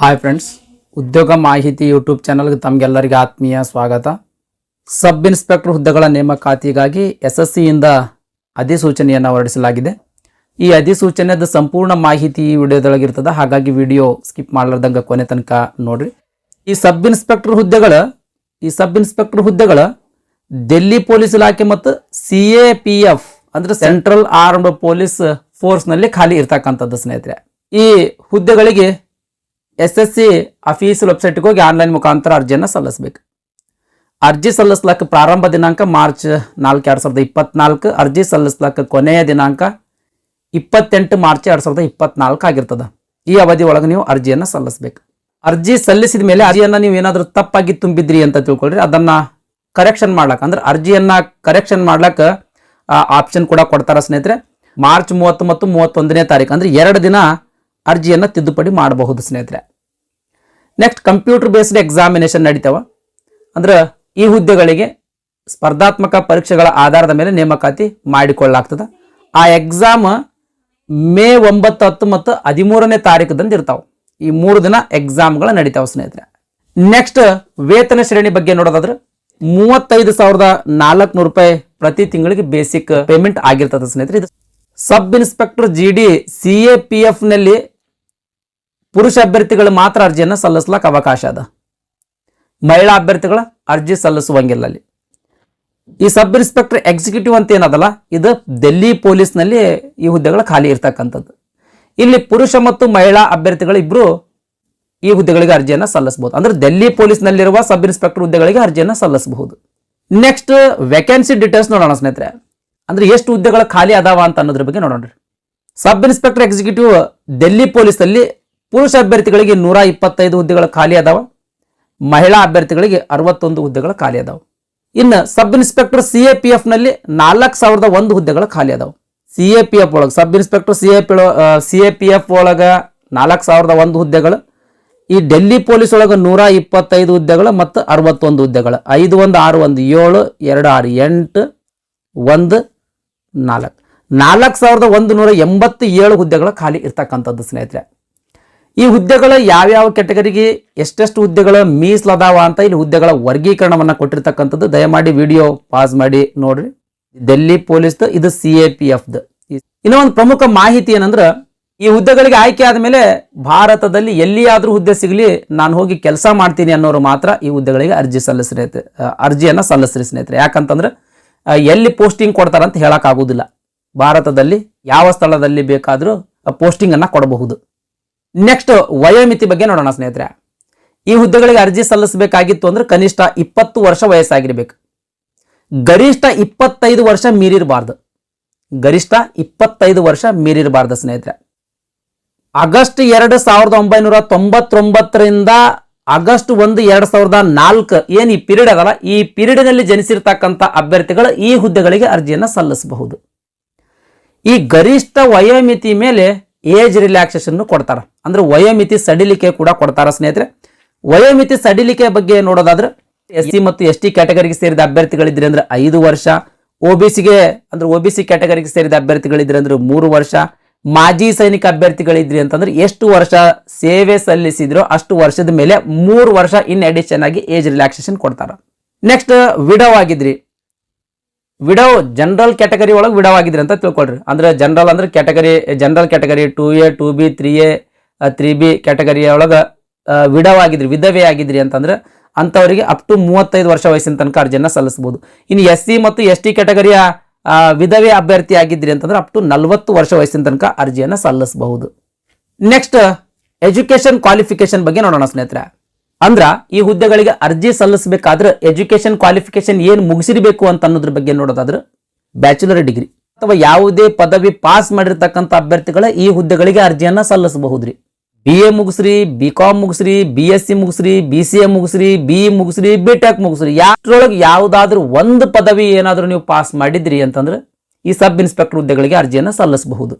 Hi friends, ಉದ್ಯೋಗ ಮಾಹಿತಿ YouTube ಚಾನಲ್ಗೆ ತಮಗೆಲ್ಲರಿಗೆ ಆತ್ಮೀಯ ಸ್ವಾಗತ. ಸಬ್ ಇನ್ಸ್ಪೆಕ್ಟರ್ ಹುದ್ದೆಗಳ ನೇಮಕಾತಿಗಾಗಿ SSCಯಿಂದ ಅಧಿಸೂಚನೆಯನ್ನು ಹೊರಡಿಸಲಾಗಿದೆ. ಈ ಅಧಿಸೂಚನೆದ ಸಂಪೂರ್ಣ ಮಾಹಿತಿ ಈ ವಿಡಿಯೋದೊಳಗಿರ್ತದೆ, ಹಾಗಾಗಿ ವಿಡಿಯೋ ಸ್ಕಿಪ್ ಮಾಡಲಾರ್ದಂಗೆ ಕೊನೆ ತನಕ ನೋಡ್ರಿ. ಈ ಸಬ್ ಇನ್ಸ್ಪೆಕ್ಟರ್ ಹುದ್ದೆಗಳ ಡೆಲ್ಲಿ ಪೊಲೀಸ್ ಇಲಾಖೆ ಮತ್ತು CAPF ಅಂದ್ರೆ ಸೆಂಟ್ರಲ್ ಆರ್ಮ್ಡ್ ಪೊಲೀಸ್ ಫೋರ್ಸ್ನಲ್ಲಿ ಖಾಲಿ ಇರ್ತಕ್ಕಂಥದ್ದು ಸ್ನೇಹಿತರೆ. ಈ ಹುದ್ದೆಗಳಿಗೆ SSC ಅಫೀಸಿಯಲ್ ವೆಬ್ಸೈಟ್ಗೆ ಹೋಗಿ ಆನ್ಲೈನ್ ಮುಖಾಂತರ ಅರ್ಜಿಯನ್ನು ಸಲ್ಲಿಸಬೇಕು. ಅರ್ಜಿ ಸಲ್ಲಿಸ್ಲಕ್ಕೆ ಪ್ರಾರಂಭ ದಿನಾಂಕ ಮಾರ್ಚ್ 4, 2024. ಅರ್ಜಿ ಸಲ್ಲಿಸ್ಲಕ್ಕೆ ಕೊನೆಯ ದಿನಾಂಕ 28 ಮಾರ್ಚ್ 2024 ಆಗಿರ್ತದೆ. ಈ ಅವಧಿ ಒಳಗೆ ನೀವು ಅರ್ಜಿಯನ್ನು ಸಲ್ಲಿಸಬೇಕು. ಅರ್ಜಿ ಸಲ್ಲಿಸಿದ ಮೇಲೆ ಅರ್ಜಿಯನ್ನು ನೀವು ಏನಾದರೂ ತಪ್ಪಾಗಿ ತುಂಬಿದ್ರಿ ಅಂತ ತಿಳ್ಕೊಳ್ರಿ, ಅದನ್ನು ಕರೆಕ್ಷನ್ ಮಾಡ್ಲಕ್ಕೆ ಅಂದ್ರೆ ಅರ್ಜಿಯನ್ನು ಕರೆಕ್ಷನ್ ಮಾಡ್ಲಕ್ಕೆ ಆಪ್ಷನ್ ಕೂಡ ಕೊಡ್ತಾರೆ ಸ್ನೇಹಿತರೆ. ಮಾರ್ಚ್ 30 ಮತ್ತು 31ನೇ ತಾರೀಕು ಅಂದ್ರೆ 2 ದಿನ ಅರ್ಜಿಯನ್ನು ತಿದ್ದುಪಡಿ ಮಾಡಬಹುದು ಸ್ನೇಹಿತರೆ. ನೆಕ್ಸ್ಟ್, ಕಂಪ್ಯೂಟರ್ ಬೇಸ್ಡ್ ಎಕ್ಸಾಮಿನೇಷನ್ ನಡೀತಾವ. ಅಂದ್ರೆ ಈ ಹುದ್ದೆಗಳಿಗೆ ಸ್ಪರ್ಧಾತ್ಮಕ ಪರೀಕ್ಷೆಗಳ ಆಧಾರದ ಮೇಲೆ ನೇಮಕಾತಿ ಮಾಡಿಕೊಳ್ಳಲಾಗ್ತದೆ. ಆ ಎಕ್ಸಾಮ್ ಮೇ 9, 10 ಮತ್ತು 13ನೇ ತಾರೀಕದಂದು ಇರ್ತಾವೆ. ಈ 3 ದಿನ ಎಕ್ಸಾಮ್ಗಳು ನಡೀತಾವೆ ಸ್ನೇಹಿತರೆ. ನೆಕ್ಸ್ಟ್, ವೇತನ ಶ್ರೇಣಿ ಬಗ್ಗೆ ನೋಡೋದಾದ್ರೆ 35,400 ರೂಪಾಯಿ ಪ್ರತಿ ತಿಂಗಳಿಗೆ ಬೇಸಿಕ್ ಪೇಮೆಂಟ್ ಆಗಿರ್ತದೆ ಸ್ನೇಹಿತರೆ. ಇದು ಸಬ್ ಇನ್ಸ್ಪೆಕ್ಟರ್ GD CAPF ನಲ್ಲಿ ಪುರುಷ ಅಭ್ಯರ್ಥಿಗಳು ಮಾತ್ರ ಅರ್ಜಿಯನ್ನು ಸಲ್ಲಿಸ್ಲಕ್ಕೆ ಅವಕಾಶ ಅದ. ಮಹಿಳಾ ಅಭ್ಯರ್ಥಿಗಳ ಅರ್ಜಿ ಸಲ್ಲಿಸುವಂಗಿಲ್ಲ ಅಲ್ಲಿ. ಈ ಸಬ್ ಇನ್ಸ್ಪೆಕ್ಟರ್ ಎಕ್ಸಿಕ್ಯೂಟಿವ್ ಅಂತ ಏನದಲ್ಲ, ಇದು ಡೆಲ್ಲಿ ಪೊಲೀಸ್ನಲ್ಲಿ ಈ ಹುದ್ದೆಗಳು ಖಾಲಿ ಇರ್ತಕ್ಕಂಥದ್ದು. ಇಲ್ಲಿ ಪುರುಷ ಮತ್ತು ಮಹಿಳಾ ಅಭ್ಯರ್ಥಿಗಳು ಇಬ್ರು ಈ ಹುದ್ದೆಗಳಿಗೆ ಅರ್ಜಿಯನ್ನು ಸಲ್ಲಿಸಬಹುದು. ಅಂದ್ರೆ ಡೆಲ್ಲಿ ಪೊಲೀಸ್ನಲ್ಲಿರುವ ಸಬ್ ಇನ್ಸ್ಪೆಕ್ಟರ್ ಹುದ್ದೆಗಳಿಗೆ ಅರ್ಜಿಯನ್ನು ಸಲ್ಲಿಸಬಹುದು. ನೆಕ್ಸ್ಟ್, ವೇಕೆನ್ಸಿ ಡೀಟೇಲ್ಸ್ ನೋಡೋಣ ಸ್ನೇಹಿತರೆ. ಅಂದ್ರೆ ಎಷ್ಟು ಹುದ್ದೆಗಳು ಖಾಲಿ ಅದಾವ ಅಂತ ಅನ್ನೋದ್ರ ಬಗ್ಗೆ ನೋಡೋಣ. ಸಬ್ ಇನ್ಸ್ಪೆಕ್ಟರ್ ಎಕ್ಸಿಕ್ಯೂಟಿವ್ ಡೆಲ್ಲಿ ಪೊಲೀಸಲ್ಲಿ ಪುರುಷ ಅಭ್ಯರ್ಥಿಗಳಿಗೆ 125 ಹುದ್ದೆಗಳು ಖಾಲಿ ಅದಾವ. ಮಹಿಳಾ ಅಭ್ಯರ್ಥಿಗಳಿಗೆ 61 ಹುದ್ದೆಗಳು ಖಾಲಿ ಅದಾವ. ಇನ್ನು ಸಬ್ ಇನ್ಸ್ಪೆಕ್ಟರ್ CAPF ನಲ್ಲಿ 4001 ಹುದ್ದೆಗಳು ಖಾಲಿ ಅದಾವ. CAPF ಒಳಗೆ ಸಬ್ ಇನ್ಸ್ಪೆಕ್ಟರ್ CAPF ಒಳಗೆ 4001 ಹುದ್ದೆಗಳು. ಈ ಡೆಲ್ಲಿ ಪೊಲೀಸ್ ಒಳಗೆ 125 ಹುದ್ದೆಗಳು ಮತ್ತು 61 ಹುದ್ದೆಗಳು. 5161 7 26 8 1 4 4187 ಹುದ್ದೆಗಳು ಖಾಲಿ ಇರ್ತಕ್ಕಂಥದ್ದು ಸ್ನೇಹಿತರೆ. ಈ ಹುದ್ದೆಗಳ ಯಾವ್ಯಾವ ಕೆಟಗರಿಗೆ ಎಷ್ಟೆಷ್ಟು ಹುದ್ದೆಗಳು ಮೀಸಲದಾವ ಅಂತ ಇಲ್ಲಿ ಹುದ್ದೆಗಳ ವರ್ಗೀಕರಣವನ್ನು ಕೊಟ್ಟಿರ್ತಕ್ಕಂಥದ್ದು. ದಯಮಾಡಿ ವಿಡಿಯೋ ಪಾಸ್ ಮಾಡಿ ನೋಡ್ರಿ. ಡೆಲ್ಲಿ ಪೊಲೀಸ್, ಇದು CAPF. ಇನ್ನೂ ಒಂದು ಪ್ರಮುಖ ಮಾಹಿತಿ ಏನಂದ್ರೆ, ಈ ಹುದ್ದೆಗಳಿಗೆ ಆಯ್ಕೆ ಆದಮೇಲೆ ಭಾರತದಲ್ಲಿ ಎಲ್ಲಿಯಾದ್ರೂ ಹುದ್ದೆ ಸಿಗಲಿ, ನಾನು ಹೋಗಿ ಕೆಲಸ ಮಾಡ್ತೀನಿ ಅನ್ನೋರು ಮಾತ್ರ ಈ ಹುದ್ದೆಗಳಿಗೆ ಅರ್ಜಿಯನ್ನು ಸಲ್ಲಿಸ್ರಿ ಸ್ನೇಹಿತರೆ. ಯಾಕಂತಂದ್ರೆ ಎಲ್ಲಿ ಪೋಸ್ಟಿಂಗ್ ಕೊಡ್ತಾರಂತ ಹೇಳಕ್ ಆಗುದಿಲ್ಲ. ಭಾರತದಲ್ಲಿ ಯಾವ ಸ್ಥಳದಲ್ಲಿ ಬೇಕಾದರೂ ಪೋಸ್ಟಿಂಗ್ ಅನ್ನ ಕೊಡಬಹುದು. ನೆಕ್ಸ್ಟ್, ವಯೋಮಿತಿ ಬಗ್ಗೆ ನೋಡೋಣ ಸ್ನೇಹಿತರೆ. ಈ ಹುದ್ದೆಗಳಿಗೆ ಅರ್ಜಿ ಸಲ್ಲಿಸಬೇಕಾಗಿತ್ತು ಅಂದ್ರೆ ಕನಿಷ್ಠ 20 ವರ್ಷ ವಯಸ್ಸಾಗಿರ್ಬೇಕು. ಗರಿಷ್ಠ 25 ವರ್ಷ ಮೀರಿರಬಾರ್ದು. ಗರಿಷ್ಠ 25 ವರ್ಷ ಮೀರಿರಬಾರ್ದು ಸ್ನೇಹಿತರೆ. ಆಗಸ್ಟ್ 2, 1999ರಿಂದ ಆಗಸ್ಟ್ 1, 2004 ಏನು ಈ ಪೀರಿಯಡ್ ಅದಲ್ಲ, ಈ ಪೀರಿಯಡ್ನಲ್ಲಿ ಜನಿಸಿರ್ತಕ್ಕಂಥ ಅಭ್ಯರ್ಥಿಗಳು ಈ ಹುದ್ದೆಗಳಿಗೆ ಅರ್ಜಿಯನ್ನು ಸಲ್ಲಿಸಬಹುದು. ಈ ಗರಿಷ್ಠ ವಯೋಮಿತಿ ಮೇಲೆ ಏಜ್ ರಿಲ್ಯಾಕ್ಸೇಷನ್ ಕೊಡ್ತಾರ, ಅಂದ್ರೆ ವಯೋಮಿತಿ ಸಡಿಲಿಕೆ ಕೂಡ ಕೊಡ್ತಾರ ಸ್ನೇಹಿತರೆ. ವಯೋಮಿತಿ ಸಡಿಲಿಕೆ ಬಗ್ಗೆ ನೋಡೋದಾದ್ರೆ SC ಮತ್ತು ST ಕ್ಯಾಟಗರಿಗೆ ಸೇರಿದ ಅಭ್ಯರ್ಥಿಗಳಿದ್ರೆ ಅಂದ್ರೆ 5 ವರ್ಷ, OBC ಕ್ಯಾಟಗರಿಗೆ ಸೇರಿದ ಅಭ್ಯರ್ಥಿಗಳಿದ್ರೆ ಅಂದ್ರೆ 3 ವರ್ಷ, ಮಾಜಿ ಸೈನಿಕ ಅಭ್ಯರ್ಥಿಗಳಿದ್ರಿ ಅಂತಂದ್ರೆ ಎಷ್ಟು ವರ್ಷ ಸೇವೆ ಸಲ್ಲಿಸಿದ್ರೋ ಅಷ್ಟು ವರ್ಷದ ಮೇಲೆ 3 ವರ್ಷ ಇನ್ ಅಡಿಷನ್ ಆಗಿ ಏಜ್ ರಿಲ್ಯಾಕ್ಸೇಷನ್ ಕೊಡ್ತಾರ. ನೆಕ್ಸ್ಟ್, ವಿಡವ್ ಆಗಿದ್ರಿ, ಜನರಲ್ ಕ್ಯಾಟಗರಿ ಒಳಗೆ ವಿಡವ್ ಆಗಿದ್ರಿ ಅಂತ ತಿಳ್ಕೊಳ್ರಿ. ಅಂದ್ರೆ ಜನರಲ್ ಅಂದ್ರೆ general category 2A 2B 3A 3B category ಒಳಗೆ ವಿಡವ್ ಆಗಿದ್ರಿ, ವಿಧವೆ ಆಗಿದ್ರಿ ಅಂತಂದ್ರೆ ಅಂತವರಿಗೆ ಅಪ್ ಟು 35 ವರ್ಷ ವಯಸ್ಸಿನ ತನಕ ಅರ್ಜಿಯನ್ನು ಸಲ್ಲಿಸಬಹುದು. ಇನ್ನು SC ಮತ್ತು ST ಕ್ಯಾಟಗರಿಯ ವಿಧವೆ ಅಭ್ಯರ್ಥಿ ಆಗಿದ್ರಿ ಅಂತಂದ್ರೆ ಅಪ್ ಟು 40 ವರ್ಷ ವಯಸ್ಸಿನ ತನಕ ಅರ್ಜಿಯನ್ನು ಸಲ್ಲಿಸಬಹುದು. ನೆಕ್ಸ್ಟ್, ಎಜುಕೇಶನ್ ಕ್ವಾಲಿಫಿಕೇಶನ್ ಬಗ್ಗೆ ನೋಡೋಣ ಸ್ನೇಹಿತರೆ. ಅಂದ್ರ ಈ ಹುದ್ದೆಗಳಿಗೆ ಅರ್ಜಿ ಸಲ್ಲಿಸಬೇಕಾದ್ರೆ ಎಜುಕೇಶನ್ ಕ್ವಾಲಿಫಿಕೇಶನ್ ಏನು ಮುಗಿಸಿರಬೇಕು ಅಂತ ಅನ್ನೋದ್ರ ಬಗ್ಗೆ ನೋಡೋದಾದ್ರೆ ಬ್ಯಾಚುಲರ್ ಡಿಗ್ರಿ ಅಥವಾ ಯಾವುದೇ ಪದವಿ ಪಾಸ್ ಮಾಡಿರ್ತಕ್ಕಂಥ ಅಭ್ಯರ್ಥಿಗಳ ಈ ಹುದ್ದೆಗಳಿಗೆ ಅರ್ಜಿಯನ್ನ ಸಲ್ಲಿಸಬಹುದ್ರಿ. BA ಮುಗಿಸ್ರಿ, BCom ಮುಗಿಸ್ರಿ, BSc ಮುಗಿಸ್ರಿ, BCA ಮುಗಿಸ್ರಿ, BE ಮುಗಿಸ್ರಿ, BTech ಮುಗಿಸ್ರಿ, ಯಾವ್ದ್ರೊಳಗೆ ಯಾವುದಾದ್ರೂ ಒಂದು ಪದವಿ ಏನಾದ್ರೂ ನೀವು ಪಾಸ್ ಮಾಡಿದ್ರಿ ಅಂತಂದ್ರೆ ಈ ಸಬ್ ಇನ್ಸ್ಪೆಕ್ಟರ್ ಹುದ್ದೆಗಳಿಗೆ ಅರ್ಜಿಯನ್ನು ಸಲ್ಲಿಸಬಹುದು.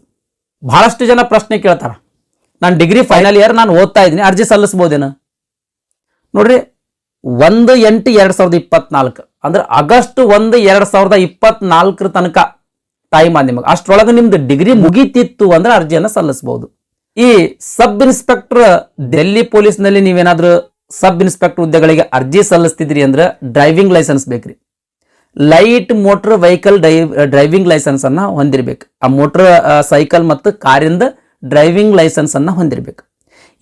ಬಹಳಷ್ಟು ಜನ ಪ್ರಶ್ನೆ ಕೇಳ್ತಾರ, ನಾನು ಡಿಗ್ರಿ ಫೈನಲ್ ಇಯರ್ ನಾನು ಓದ್ತಾ ಇದ್ದೀನಿ, ಅರ್ಜಿ ಸಲ್ಲಿಸಬಹುದೇನು? ನೋಡ್ರಿ, 1/8/2024 ಅಂದ್ರೆ ಆಗಸ್ಟ್ 1, 2024 ತನಕ ಟೈಮ್ ಆದ ನಿಮಗೆ. ಅಷ್ಟರೊಳಗೆ ನಿಮ್ದು ಡಿಗ್ರಿ ಮುಗೀತಿತ್ತು ಅಂದ್ರೆ ಅರ್ಜಿಯನ್ನು ಸಲ್ಲಿಸಬಹುದು. ಈ ಸಬ್ ಇನ್ಸ್ಪೆಕ್ಟರ್ ಡೆಲ್ಲಿ ಪೊಲೀಸ್ನಲ್ಲಿ ನೀವೇನಾದ್ರೂ ಸಬ್ ಇನ್ಸ್ಪೆಕ್ಟರ್ ಹುದ್ದೆಗಳಿಗೆ ಅರ್ಜಿ ಸಲ್ಲಿಸ್ತಿದ್ರಿ ಅಂದ್ರೆ ಡ್ರೈವಿಂಗ್ ಲೈಸೆನ್ಸ್ ಬೇಕ್ರಿ. Light motor vehicle driving licence ಅನ್ನ ಹೊಂದಿರಬೇಕು. ಆ ಮೋಟರ್ ಸೈಕಲ್ ಮತ್ತು ಕಾರಿಂದ ಡ್ರೈವಿಂಗ್ ಲೈಸೆನ್ಸ್ ಅನ್ನ ಹೊಂದಿರಬೇಕು.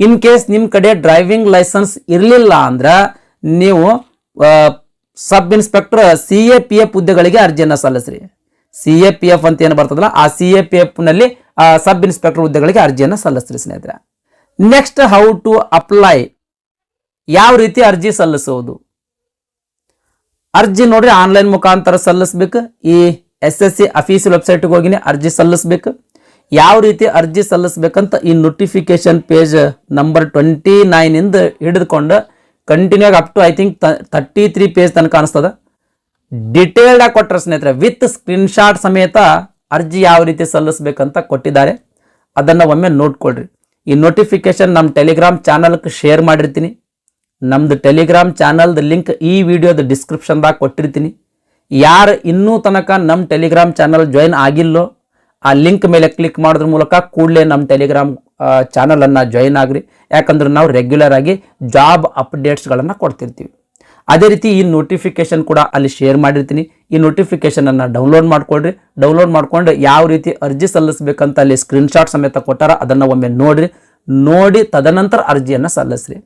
ಇನ್ ಕೇಸ್ ನಿಮ್ ಕಡೆ ಡ್ರೈವಿಂಗ್ ಲೈಸೆನ್ಸ್ ಇರಲಿಲ್ಲ ಅಂದ್ರ ನೀವು ಸಬ್ ಇನ್ಸ್ಪೆಕ್ಟರ್ CAPF ಹುದ್ದೆಗಳಿಗೆ ಅರ್ಜಿಯನ್ನ ಸಲ್ಲಿಸ್ರಿ. CAPF ಅಂತ ಏನು ಬರ್ತದಲ್ಲ ಆ CAPF ನಲ್ಲಿ ಸಬ್ ಇನ್ಸ್ಪೆಕ್ಟರ್ ಹುದ್ದೆಗಳಿಗೆ ಅರ್ಜಿಯನ್ನ ಸಲ್ಲಿಸ್ರಿ ಸ್ನೇಹಿತರೆ. ನೆಕ್ಸ್ಟ್, ಹೌ ಟು ಅಪ್ಲೈ, ಯಾವ ರೀತಿ ಅರ್ಜಿ ಸಲ್ಲಿಸುವುದು. ಅರ್ಜಿ ನೋಡ್ರಿ ಆನ್ಲೈನ್ ಮುಖಾಂತರ ಸಲ್ಲಿಸ್ಬೇಕು. ಈ SSC ಅಫೀಸಿಯಲ್ ವೆಬ್ಸೈಟ್ಗೆ ಹೋಗಿನೇ ಅರ್ಜಿ ಸಲ್ಲಿಸ್ಬೇಕು. ಯಾವ ರೀತಿ ಅರ್ಜಿ ಸಲ್ಲಿಸ್ಬೇಕಂತ ಈ ನೋಟಿಫಿಕೇಶನ್ ಪೇಜ್ ನಂಬರ್ 29 ಇಂದ ಹಿಡಿದುಕೊಂಡು continue up to I think 33 page ತನಕ ಅನಿಸ್ತದ. ಡಿಟೇಲ್ಡ್ ಆಗಿ ಕೊಟ್ಟರೆ ಸ್ನೇಹಿತರೆ, ವಿತ್ ಸ್ಕ್ರೀನ್ ಶಾಟ್ ಸಮೇತ ಅರ್ಜಿ ಯಾವ ರೀತಿ ಸಲ್ಲಿಸ್ಬೇಕಂತ ಕೊಟ್ಟಿದ್ದಾರೆ. ಅದನ್ನು ಒಮ್ಮೆ ನೋಡ್ಕೊಳ್ರಿ. ಈ ನೋಟಿಫಿಕೇಶನ್ ನಮ್ಮ ಟೆಲಿಗ್ರಾಮ್ ಚಾನಲ್ಗೆ ಶೇರ್ ಮಾಡಿರ್ತೀನಿ. ನಮ್ದು ಟೆಲಿಗ್ರಾಮ್ ಚಾನಲ್ದ ಲಿಂಕ್ ಈ ವಿಡಿಯೋದ ಡಿಸ್ಕ್ರಿಪ್ಷನ್ದಾಗ ಕೊಟ್ಟಿರ್ತೀನಿ. ಯಾರು ಇನ್ನೂ ತನಕ ನಮ್ಮ ಟೆಲಿಗ್ರಾಮ್ ಚಾನಲ್ ಜಾಯಿನ್ ಆಗಿಲ್ಲೋ ಆ ಲಿಂಕ್ ಮೇಲೆ ಕ್ಲಿಕ್ ಮಾಡೋದ್ರ ಮೂಲಕ ಕೂಡಲೇ ನಮ್ಮ ಟೆಲಿಗ್ರಾಮ್ ಚಾನಲ್ ಅನ್ನ ಜಾಯಿನ್ ಆಗ್ರಿ. ಯಾಕಂದ್ರೆ ನಾವು ರೆಗ್ಯುಲರ್ ಆಗಿ ಜಾಬ್ ಅಪ್ಡೇಟ್ಸ್ಗಳನ್ನು ಕೊಡ್ತಿರ್ತೀವಿ. ಅದೇ ರೀತಿ ಈ ನೋಟಿಫಿಕೇಶನ್ ಕೂಡ ಅಲ್ಲಿ ಶೇರ್ ಮಾಡಿರ್ತೀನಿ. ಈ ನೋಟಿಫಿಕೇಶನ್ ಅನ್ನ ಡೌನ್ಲೋಡ್ ಮಾಡ್ಕೊಳ್ರಿ. ಡೌನ್ಲೋಡ್ ಮಾಡ್ಕೊಂಡು ಯಾವ ರೀತಿ ಅರ್ಜಿ ಸಲ್ಲಿಸಬೇಕಂತ ಅಲ್ಲಿ ಸ್ಕ್ರೀನ್ ಶಾಟ್ ಸಮೇತ ಕೊಟ್ಟಾರ, ಅದನ್ನ ಒಮ್ಮೆ ನೋಡ್ರಿ. ನೋಡಿ ತದನಂತರ ಅರ್ಜಿಯನ್ನ ಸಲ್ಲಿಸ್ರಿ.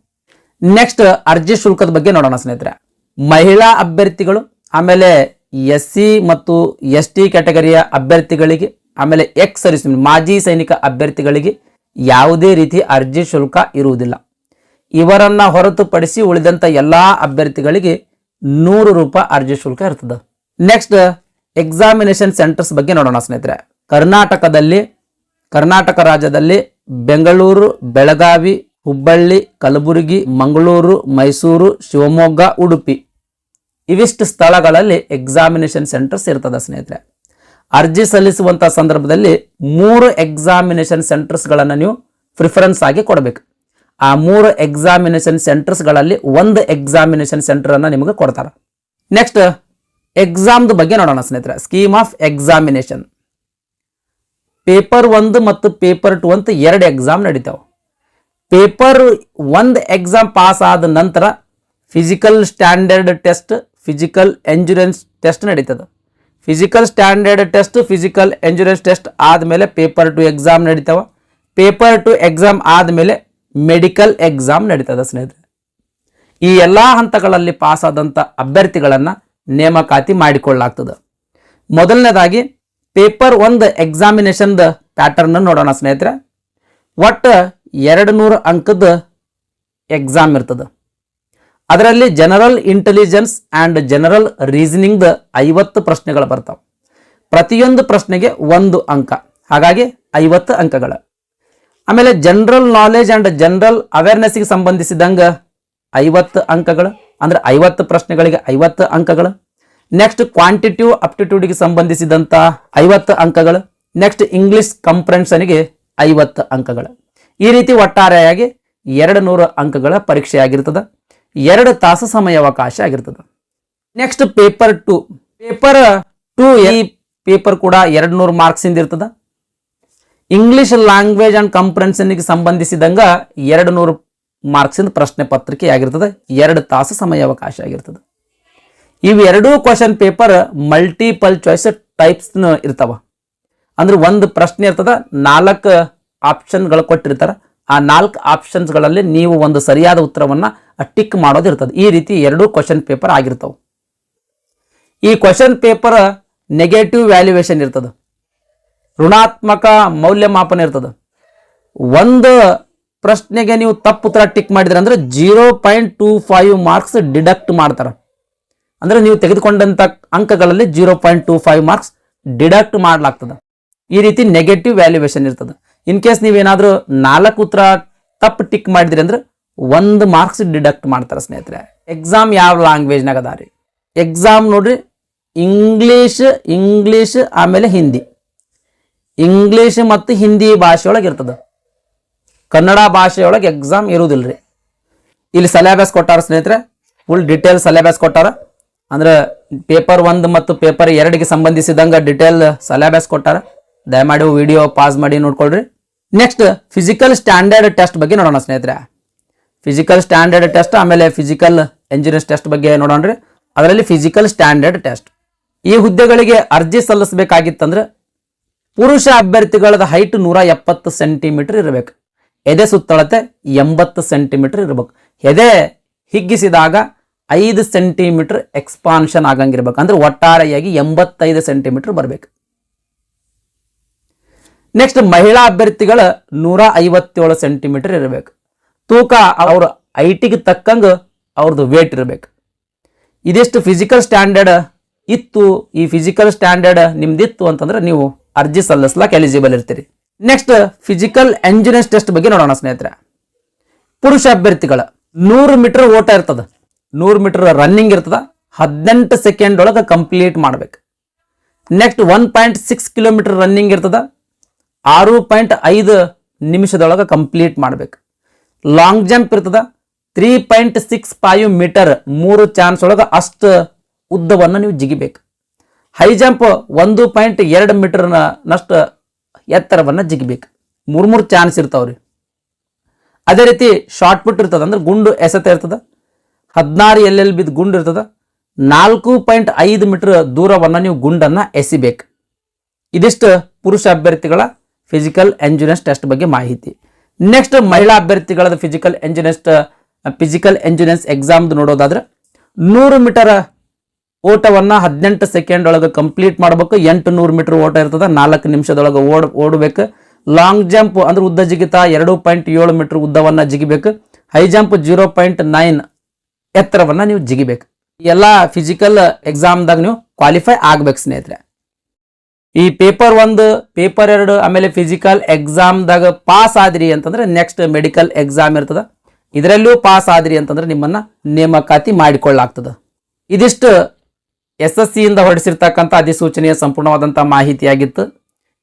ನೆಕ್ಸ್ಟ್, ಅರ್ಜಿ ಶುಲ್ಕದ ಬಗ್ಗೆ ನೋಡೋಣ ಸ್ನೇಹಿತರೆ. ಮಹಿಳಾ ಅಭ್ಯರ್ಥಿಗಳು, ಆಮೇಲೆ SC ಮತ್ತು ST ಕ್ಯಾಟಗರಿಯ ಅಭ್ಯರ್ಥಿಗಳಿಗೆ, ಆಮೇಲೆ ಎಕ್ಸ್ ಸರ್ವಿಸ್ ಮಾಜಿ ಸೈನಿಕ ಅಭ್ಯರ್ಥಿಗಳಿಗೆ ಯಾವುದೇ ರೀತಿ ಅರ್ಜಿ ಶುಲ್ಕ ಇರುವುದಿಲ್ಲ. ಇವರನ್ನ ಹೊರತುಪಡಿಸಿ ಉಳಿದಂತ ಎಲ್ಲಾ ಅಭ್ಯರ್ಥಿಗಳಿಗೆ 100 ರೂಪಾಯಿ ಅರ್ಜಿ ಶುಲ್ಕ ಇರ್ತದೆ. ನೆಕ್ಸ್ಟ್, ಎಕ್ಸಾಮಿನೇಷನ್ ಸೆಂಟರ್ಸ್ ಬಗ್ಗೆ ನೋಡೋಣ ಸ್ನೇಹಿತರೆ. ಕರ್ನಾಟಕ ರಾಜ್ಯದಲ್ಲಿ ಬೆಂಗಳೂರು, ಬೆಳಗಾವಿ, ಹುಬ್ಬಳ್ಳಿ, ಕಲಬುರಗಿ, ಮಂಗಳೂರು, ಮೈಸೂರು, ಶಿವಮೊಗ್ಗ, ಉಡುಪಿ ಇವಿಷ್ಟು ಸ್ಥಳಗಳಲ್ಲಿ ಎಕ್ಸಾಮಿನೇಷನ್ ಸೆಂಟರ್ಸ್ ಇರ್ತದೆ ಸ್ನೇಹಿತರೆ. ಅರ್ಜಿ ಸಲ್ಲಿಸುವಂತಹ ಸಂದರ್ಭದಲ್ಲಿ 3 ಎಕ್ಸಾಮಿನೇಷನ್ ಸೆಂಟರ್ಸ್ಗಳನ್ನು ನೀವು ಪ್ರಿಫರೆನ್ಸ್ ಆಗಿ ಕೊಡಬೇಕು. ಆ 3 ಎಕ್ಸಾಮಿನೇಷನ್ ಸೆಂಟರ್ಸ್ಗಳಲ್ಲಿ 1 ಎಕ್ಸಾಮಿನೇಷನ್ ಸೆಂಟರ್ ಅನ್ನ ನಿಮಗೆ ಕೊಡ್ತಾರೆ. ನೆಕ್ಸ್ಟ್, ಎಕ್ಸಾಮ್ದ ಬಗ್ಗೆ ನೋಡೋಣ ಸ್ನೇಹಿತರೆ. Scheme of examination. ಪೇಪರ್ 1 ಮತ್ತು ಪೇಪರ್ 2 ಅಂತ 2 ಎಕ್ಸಾಮ್ ನಡೀತಾವೆ. ಪೇಪರ್ 1 ಎಕ್ಸಾಮ್ ಪಾಸ್ ಆದ ನಂತರ physical standard test, physical endurance test ನಡೀತದೆ. Physical standard test, physical endurance test ಆದಮೇಲೆ ಪೇಪರ್ 2 ಎಕ್ಸಾಮ್ ನಡೀತಾವ. ಪೇಪರ್ 2 ಎಕ್ಸಾಮ್ ಆದಮೇಲೆ ಮೆಡಿಕಲ್ ಎಕ್ಸಾಮ್ ನಡೀತದೆ ಸ್ನೇಹಿತರೆ. ಈ ಎಲ್ಲಾ ಹಂತಗಳಲ್ಲಿ ಪಾಸ್ ಆದಂಥ ಅಭ್ಯರ್ಥಿಗಳನ್ನ ನೇಮಕಾತಿ ಮಾಡಿಕೊಳ್ಳಲಾಗ್ತದೆ. ಮೊದಲನೇದಾಗಿ ಪೇಪರ್ 1 ಎಕ್ಸಾಮಿನೇಷನ್ ಪ್ಯಾಟರ್ನ್ ನೋಡೋಣ ಸ್ನೇಹಿತರೆ. ಒಟ್ಟು 200 ಅಂಕದ ಎಕ್ಸಾಮ್ ಇರ್ತದೆ. ಅದರಲ್ಲಿ general intelligence and general reasoning 50 ಪ್ರಶ್ನೆಗಳು ಬರ್ತಾವೆ. ಪ್ರತಿಯೊಂದು ಪ್ರಶ್ನೆಗೆ 1 ಅಂಕ, ಹಾಗಾಗಿ 50 ಅಂಕಗಳು. ಆಮೇಲೆ ಜನರಲ್ ನಾಲೆಜ್ ಆ್ಯಂಡ್ ಜನರಲ್ ಅವೇರ್ನೆಸ್ಗೆ ಸಂಬಂಧಿಸಿದಂಗೆ 50 ಅಂಕಗಳು, ಅಂದ್ರೆ 50 ಪ್ರಶ್ನೆಗಳಿಗೆ 50 ಅಂಕಗಳು. ನೆಕ್ಸ್ಟ್, ಕ್ವಾಂಟಿಟಿವ್ ಅಪ್ಟಿಟ್ಯೂಡ್ಗೆ ಸಂಬಂಧಿಸಿದಂಥ 50 ಅಂಕಗಳು. ನೆಕ್ಸ್ಟ್, ಇಂಗ್ಲಿಷ್ ಕಂಪ್ರೆನ್ಷನ್ಗೆ 50 ಅಂಕಗಳು. ಈ ರೀತಿ ಒಟ್ಟಾರೆಯಾಗಿ 200 ಅಂಕಗಳ ಪರೀಕ್ಷೆ ಆಗಿರ್ತದೆ. 2 ತಾಸು ಸಮಯಾವಕಾಶ ಆಗಿರ್ತದೆ. Next, paper 2. ಪೇಪರ್ 2 ಈ ಪೇಪರ್ ಕೂಡ 200 ಮಾರ್ಕ್ಸ್ ಇಂದ ಇರ್ತದೆ. ಇಂಗ್ಲಿಷ್ ಲ್ಯಾಂಗ್ವೇಜ್ ಅಂಡ್ ಕಂಪ್ರೆನ್ಷನ್ಗೆ ಸಂಬಂಧಿಸಿದಂಗ 200 ಮಾರ್ಕ್ಸ್ ಇಂದ ಪ್ರಶ್ನೆ ಪತ್ರಿಕೆ ಆಗಿರ್ತದೆ. 2 ತಾಸು ಸಮಯಾವಕಾಶ ಆಗಿರ್ತದೆ. ಇವೆರಡೂ question paper multiple choice types ಇರ್ತಾವ. ಅಂದ್ರೆ ಒಂದು ಪ್ರಶ್ನೆ ಇರ್ತದ, 4 ಆಪ್ಷನ್ಗಳು ಕೊಟ್ಟಿರ್ತಾರೆ. ಆ 4 ಆಪ್ಷನ್ಸ್ಗಳಲ್ಲಿ ನೀವು ಒಂದು ಸರಿಯಾದ ಉತ್ತರವನ್ನ ಟಿಕ್ ಮಾಡೋದಿರ್ತದೆ. ಈ ರೀತಿ 2 ಕ್ವಶನ್ ಪೇಪರ್ ಆಗಿರ್ತಾವೆ. ಈ ಕ್ವಶನ್ ಪೇಪರ್ ನೆಗೆಟಿವ್ ವ್ಯಾಲ್ಯೂಯೇಷನ್ ಇರ್ತದೆ, ಋಣಾತ್ಮಕ ಮೌಲ್ಯಮಾಪನ ಇರ್ತದೆ. ಒಂದು ಪ್ರಶ್ನೆಗೆ ನೀವು ತಪ್ಪು ಉತ್ತರ ಟಿಕ್ ಮಾಡಿದ್ರೆ ಅಂದ್ರೆ 0.25 ಮಾರ್ಕ್ಸ್ ಡಿಡಕ್ಟ್ ಮಾಡ್ತಾರೆ. ಅಂದ್ರೆ ನೀವು ತೆಗೆದುಕೊಂಡಂತ ಅಂಕಗಳಲ್ಲಿ 0.25 ಮಾರ್ಕ್ಸ್ ಡಿಡಕ್ಟ್ ಮಾಡಲಾಗ್ತದೆ. ಈ ರೀತಿ ನೆಗೆಟಿವ್ ವ್ಯಾಲ್ಯೂಯೇಷನ್ ಇರ್ತದೆ. ಇನ್ ಕೇಸ್ ನೀವೇನಾದ್ರೂ 4 ಉತ್ತರ ತಪ್ಪು ಟಿಕ್ ಮಾಡಿದ್ರಿ ಅಂದ್ರೆ 1 ಮಾರ್ಕ್ಸ್ ಡಿಡಕ್ಟ್ ಮಾಡ್ತಾರೆ ಸ್ನೇಹಿತರೆ. ಎಕ್ಸಾಮ್ ಯಾವ ಲ್ಯಾಂಗ್ವೇಜ್ನಾಗ ಅದಾರಿ? ಎಕ್ಸಾಮ್ ನೋಡ್ರಿ, ಇಂಗ್ಲೀಷ್ ಆಮೇಲೆ ಹಿಂದಿ. ಇಂಗ್ಲೀಷ್ ಮತ್ತು ಹಿಂದಿ ಭಾಷೆಯೊಳಗೆ ಇರ್ತದೆ. ಕನ್ನಡ ಭಾಷೆಯೊಳಗೆ ಎಕ್ಸಾಮ್ ಇರುವುದಿಲ್ರಿ. ಇಲ್ಲಿ ಸಿಲೆಬಸ್ ಕೊಟ್ಟಾರ ಸ್ನೇಹಿತರೆ, ಫುಲ್ ಡಿಟೇಲ್ ಸಿಲೆಬಸ್ ಕೊಟ್ಟಾರ. ಅಂದ್ರೆ ಪೇಪರ್ 1 ಮತ್ತು ಪೇಪರ್ 2ಗೆ ಸಂಬಂಧಿಸಿದಂಗೆ ಡಿಟೇಲ್ ಸಿಲೆಬಸ್ ಕೊಟ್ಟಾರ. ದಯಮಾಡಿ ವಿಡಿಯೋ ಪಾಸ್ ಮಾಡಿ ನೋಡ್ಕೊಳ್ರಿ. ನೆಕ್ಸ್ಟ್ ಫಿಸಿಕಲ್ ಸ್ಟ್ಯಾಂಡರ್ಡ್ ಟೆಸ್ಟ್ ಬಗ್ಗೆ ನೋಡೋಣ ಸ್ನೇಹಿತರೆ. ಫಿಸಿಕಲ್ ಸ್ಟ್ಯಾಂಡರ್ಡ್ ಟೆಸ್ಟ್ ಆಮೇಲೆ ಫಿಸಿಕಲ್ ಎಂಜಿನಿಯರ್ಸ್ ಟೆಸ್ಟ್ ಬಗ್ಗೆ ನೋಡೋಣ್ರಿ. ಅದರಲ್ಲಿ ಫಿಸಿಕಲ್ ಸ್ಟ್ಯಾಂಡರ್ಡ್ ಟೆಸ್ಟ್, ಈ ಹುದ್ದೆಗಳಿಗೆ ಅರ್ಜಿ ಸಲ್ಲಿಸಬೇಕಾಗಿತ್ತಂದ್ರೆ ಪುರುಷ ಅಭ್ಯರ್ಥಿಗಳದ ಹೈಟ್ 170 ಸೆಂಟಿಮೀಟರ್ ಇರಬೇಕು. ಎದೆ ಸುತ್ತಳತೆ 80 ಸೆಂಟಿಮೀಟರ್ ಇರಬೇಕು. ಎದೆ ಹಿಗ್ಗಿಸಿದಾಗ 5 ಸೆಂಟಿಮೀಟರ್ ಎಕ್ಸ್ಪಾನ್ಷನ್ ಆಗಂಗಿರ್ಬೇಕು. ಅಂದ್ರೆ ಒಟ್ಟಾರೆಯಾಗಿ 85 ಸೆಂಟಿಮೀಟರ್ ಬರಬೇಕು. ನೆಕ್ಸ್ಟ್ ಮಹಿಳಾ ಅಭ್ಯರ್ಥಿಗಳ 157 ಸೆಂಟಿಮೀಟರ್ ಇರಬೇಕು. ತೂಕ ಅವ್ರ ಐಟಿಗೆ ತಕ್ಕಂಗ ಅವ್ರದ್ದು ವೇಟ್ ಇರಬೇಕು. ಇದಿಷ್ಟು ಫಿಸಿಕಲ್ ಸ್ಟ್ಯಾಂಡರ್ಡ್ ಇತ್ತು. ಈ ಫಿಸಿಕಲ್ ಸ್ಟ್ಯಾಂಡರ್ಡ್ ನಿಮ್ದಿತ್ತು ಅಂತಂದ್ರೆ ನೀವು ಅರ್ಜಿ ಸಲ್ಲಿಸ್ಲಾಕ ಎಲಿಜಿಬಲ್ ಇರ್ತೀರಿ. ನೆಕ್ಸ್ಟ್ ಫಿಸಿಕಲ್ ಎಂಜಿನಿಯರ್ಸ್ ಟೆಸ್ಟ್ ಬಗ್ಗೆ ನೋಡೋಣ ಸ್ನೇಹಿತರೆ. ಪುರುಷ ಅಭ್ಯರ್ಥಿಗಳ 100 ಮೀಟರ್ ಓಟ ಇರ್ತದ, 100 ಮೀಟರ್ ರನ್ನಿಂಗ್ ಇರ್ತದ, 18 ಸೆಕೆಂಡ್ ಒಳಗೆ ಕಂಪ್ಲೀಟ್ ಮಾಡ್ಬೇಕು. ನೆಕ್ಸ್ಟ್ 1.6 ಕಿಲೋಮೀಟರ್ ರನ್ನಿಂಗ್ ಇರ್ತದ, 6.5 ನಿಮಿಷದೊಳಗೆ ಕಂಪ್ಲೀಟ್ ಮಾಡ್ಬೇಕು. ಲಾಂಗ್ ಜಂಪ್ ಇರ್ತದ, 3.65 ಮೀಟರ್ 3 ಚಾನ್ಸ್ ಒಳಗೆ ಅಷ್ಟು ಉದ್ದವನ್ನು ನೀವು ಜಿಗಿಬೇಕು. ಹೈ ಜಂಪ್ 1.2 ಮೀಟರ್ನಷ್ಟು ಎತ್ತರವನ್ನು ಜಿಗಿಬೇಕು. 3 ಚಾನ್ಸ್ ಇರ್ತಾವ್ರಿ. ಅದೇ ರೀತಿ ಶಾರ್ಟ್ ಪುಟ್ ಇರ್ತದ, ಅಂದ್ರೆ ಗುಂಡು ಎಸೆತ ಇರ್ತದ, 16 LLB ಗುಂಡು ಇರ್ತದ, 4.5 ಮೀಟರ್ ದೂರವನ್ನು ನೀವು ಗುಂಡನ್ನು ಎಸಿಬೇಕು. ಇದಿಷ್ಟು ಪುರುಷ ಅಭ್ಯರ್ಥಿಗಳ ಫಿಸಿಕಲ್ ಎಂಜಿನಿಯರ್ಸ್ ಟೆಸ್ಟ್ ಬಗ್ಗೆ ಮಾಹಿತಿ. ನೆಕ್ಸ್ಟ್ ಮಹಿಳಾ ಅಭ್ಯರ್ಥಿಗಳದ ಫಿಸಿಕಲ್ ಎಂಜಿನಿಯರ್ಸ್ ಎಕ್ಸಾಮ್ ನೋಡೋದಾದ್ರೆ 100 ಮೀಟರ್ ಓಟವನ್ನು 18 ಸೆಕೆಂಡ್ ಒಳಗೆ ಕಂಪ್ಲೀಟ್ ಮಾಡಬೇಕು. 800 ಮೀಟರ್ ಓಟ ಇರ್ತದ, 4 ನಿಮಿಷದೊಳಗೆ ಓಡಬೇಕು. ಲಾಂಗ್ ಜಂಪ್ ಅಂದ್ರೆ ಉದ್ದ ಜಿಗಿತ 2.7 ಮೀಟರ್ ಉದ್ದವನ್ನು ಜಿಗಿಬೇಕು. ಹೈ ಜಂಪ್ 0.9 ಎತ್ತರವನ್ನು ನೀವು ಜಿಗಿಬೇಕು. ಎಲ್ಲ ಫಿಸಿಕಲ್ ಎಕ್ಸಾಮ್ದಾಗ ನೀವು ಕ್ವಾಲಿಫೈ ಆಗ್ಬೇಕು ಸ್ನೇಹಿತರೆ. ಈ ಪೇಪರ್ 1 ಪೇಪರ್ 2 ಆಮೇಲೆ ಫಿಸಿಕಲ್ ಎಕ್ಸಾಮ್ದಾಗ ಪಾಸ್ ಆದ್ರಿ ಅಂತಂದ್ರೆ ನೆಕ್ಸ್ಟ್ ಮೆಡಿಕಲ್ ಎಕ್ಸಾಮ್ ಇರ್ತದ, ಇದರಲ್ಲೂ ಪಾಸ್ ಆದ್ರಿ ಅಂತಂದ್ರೆ ನಿಮ್ಮನ್ನ ನೇಮಕಾತಿ ಮಾಡಿಕೊಳ್ಳಾಗ್ತದ. ಇದಿಷ್ಟು SSC ಇಂದ ಹೊರಡಿಸಿರ್ತಕ್ಕಂಥ ಅಧಿಸೂಚನೆಯ ಸಂಪೂರ್ಣವಾದಂಥ ಮಾಹಿತಿಯಾಗಿತ್ತು.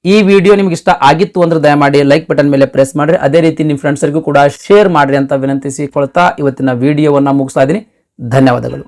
ಈ ವಿಡಿಯೋ ನಿಮ್ಗೆ ಇಷ್ಟ ಆಗಿತ್ತು ಅಂದ್ರೆ ದಯಮಾಡಿ ಲೈಕ್ ಬಟನ್ ಮೇಲೆ ಪ್ರೆಸ್ ಮಾಡ್ರಿ. ಅದೇ ರೀತಿ ನಿಮ್ಮ ಫ್ರೆಂಡ್ಸ್ರಿಗೂ ಕೂಡ ಶೇರ್ ಮಾಡ್ರಿ ಅಂತ ವಿನಂತಿಸಿಕೊಳ್ತಾ ಇವತ್ತಿನ ವಿಡಿಯೋವನ್ನ ಮುಗಿಸ್ತಾ ಇದ್ದೀನಿ. ಧನ್ಯವಾದಗಳು.